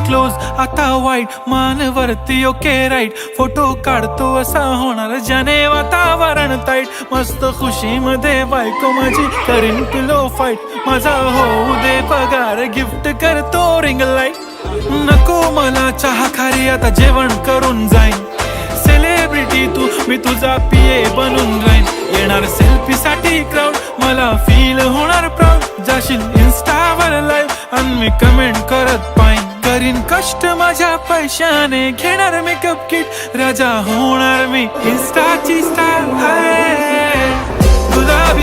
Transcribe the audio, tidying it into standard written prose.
close आता वाईट मान वरती ओके राईट फोटो काढतो असा होणार ज्याने वातावरण ताईट मस्त खुशी मध्ये बायको माझी करीन पिलो फाईट माझा होऊ दे पगार गिफ्ट करतो रिंग लाईट नको मला चहा खारी आता जेवण करून जाईन सेलिब्रिटी तू मी तुझा पिये बनून राहीन येणार सेल्फी साठी क्राऊड मला फील होणार प्राऊड जाशील इन्स्टावर लाईव्ह आणि मी कमेंट करत पाईन करीन कष्ट माझ्या पैशाने घेणार मेकअप किट राजा होणार मी इन्स्टाची स्टार गुलाबी